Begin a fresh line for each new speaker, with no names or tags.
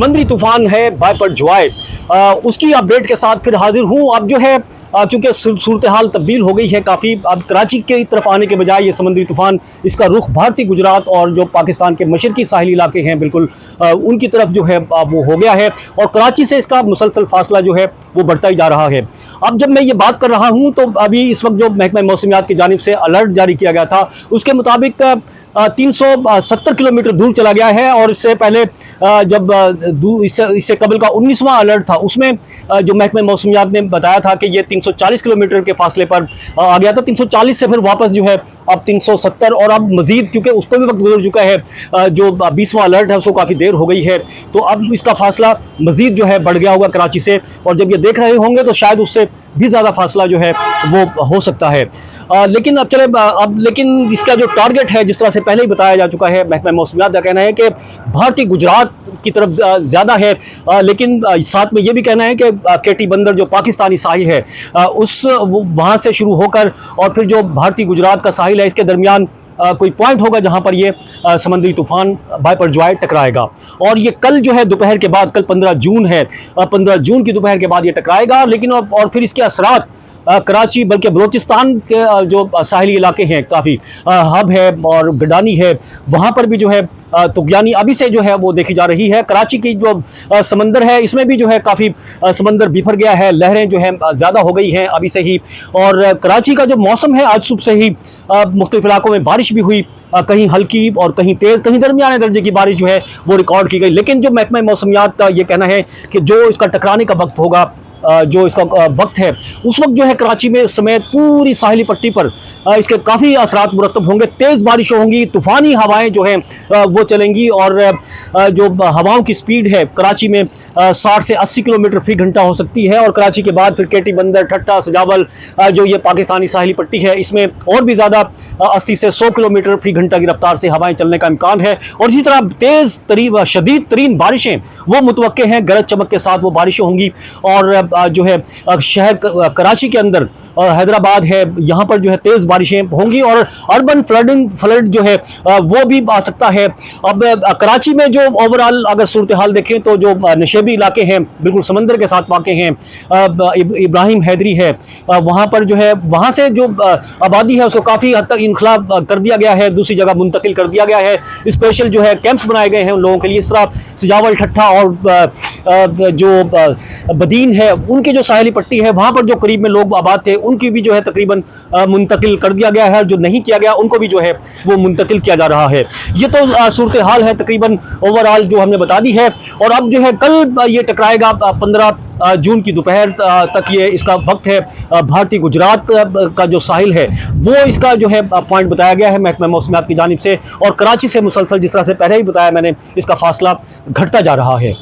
समंदरी तूफान है बायपरजॉय, उसकी अपडेट के साथ फिर हाजिर हूँ। अब जो है क्योंकि सूरत हाल तब्दील हो गई है काफ़ी, अब कराची की तरफ आने के बजाय ये समंदरी तूफ़ान इसका रुख भारतीय गुजरात और जो पाकिस्तान के मशरकी साहिली इलाके हैं बिल्कुल उनकी तरफ जो है वो हो गया है, और कराची से इसका मुसलसल फासला जो है वो बढ़ता ही जा रहा है। अब जब मैं ये बात कर रहा हूँ तो अभी इस वक्त जो महकमा मौसमियात की जानिब से अलर्ट जारी किया गया था उसके मुताबिक 370 किलोमीटर दूर चला गया है, और इससे पहले जब इससे कबल का 19वां अलर्ट था उसमें जो महकमा मौसमियात ने बताया था कि ये 340 किलोमीटर के फासले पर आ गया था। 340 से फिर वापस जो है अब 370, और अब मजीद क्योंकि उसको भी वक्त गुजर चुका है, जो 20वां अलर्ट है उसको काफ़ी देर हो गई है, तो अब इसका फासला मजीद जो है बढ़ गया होगा कराची से, और जब ये देख रहे होंगे तो शायद उससे भी ज़्यादा फासला जो है वो हो सकता है। लेकिन अब चले लेकिन इसका जो टारगेट है जिस तरह से पहले ही बताया जा चुका है, महकमा मौसमियात का कहना है कि भारतीय गुजरात की तरफ ज़्यादा है, लेकिन साथ में ये भी कहना है कि केटी बंदर जो पाकिस्तानी साहिल है उस वहाँ से शुरू होकर और फिर जो भारतीय गुजरात का साहिल है इसके दरमियान कोई पॉइंट होगा जहां पर ये समंदरी तूफान बायपरजॉय टकराएगा, और ये कल जो है दोपहर के बाद, कल 15 जून है, 15 जून की दोपहर के बाद ये टकराएगा। लेकिन और फिर इसके असरात कराची बल्कि बलूचिस्तान के जो साहिली इलाके हैं काफ़ी हब है और गडानी है वहाँ पर भी जो है तुगयानी अभी से जो है वो देखी जा रही है। कराची की जो समंदर है इसमें भी जो है काफ़ी समंदर बिफर गया है, लहरें जो हैं ज़्यादा हो गई हैं अभी से ही, और कराची का जो मौसम है आज सुबह से ही मुख्तलिफ इलाकों में बारिश भी हुई, कहीं हल्की और कहीं तेज़, कहीं दरमियाने दर्जे की बारिश जो है वो रिकॉर्ड की गई। लेकिन जो महकमा मौसमियात का ये कहना है कि जो इसका टकराने का वक्त होगा, जो इसका वक्त है उस वक्त जो है कराची में समेत पूरी साहिली पट्टी पर इसके काफ़ी असरात मुरतब होंगे, तेज़ बारिशें होंगी, तूफ़ानी हवाएं जो हैं वो चलेंगी, और जो हवाओं की स्पीड है कराची में 60 से 80 किलोमीटर फ़ी घंटा हो सकती है, और कराची के बाद फिर केटी बंदर, ठट्टा, सजावल जो ये पाकिस्तानी साहिली पट्टी है इसमें और भी ज़्यादा 80 से 100 किलोमीटर फ़ी घंटा की रफ्तार से हवाएँ चलने का इम्कान है। और इसी तरह तेज़ तरीन शदीद तरीन बारिशें वो मुतवक्के हैं, गरज चमक के साथ वो बारिशें होंगी, और जो है शहर कराची के अंदर हैदराबाद है यहाँ पर जो है तेज़ बारिशें होंगी, और अर्बन फ्लड जो है वो भी आ सकता है। अब कराची में जो ओवरऑल अगर सूरत हाल देखें तो जो नशेबी इलाके हैं बिल्कुल समंदर के साथ वाक़े हैं, इब्राहिम हैदरी है वहाँ पर जो है वहाँ से जो आबादी है उसको काफ़ी हद तक इनखला कर दिया गया है, दूसरी जगह मुंतकिल कर दिया गया है, स्पेशल जो है कैंप्स बनाए गए हैं उन लोगों के लिए। इस तरह सजावल, ठट्ठा और जो बदीन है उनकी जो साहिली पट्टी है वहाँ पर जो करीब में लोग आबाद थे उनकी भी जो है तकरीबन मुंतकिल कर दिया गया है, जो नहीं किया गया उनको भी जो है वो मुंतकिल किया जा रहा है। ये तो सूरत हाल है तकरीबन ओवरऑल जो हमने बता दी है, और अब जो है कल ये टकराएगा 15 जून की दोपहर तक ये इसका वक्त है। भारतीय गुजरात का जो साहिल है वो इसका जो है पॉइंट बताया गया है महकमा मौसमियात की जानिब से, और कराची से मुसलसल जिस तरह से पहले ही बताया मैंने इसका फासला घटता जा रहा है।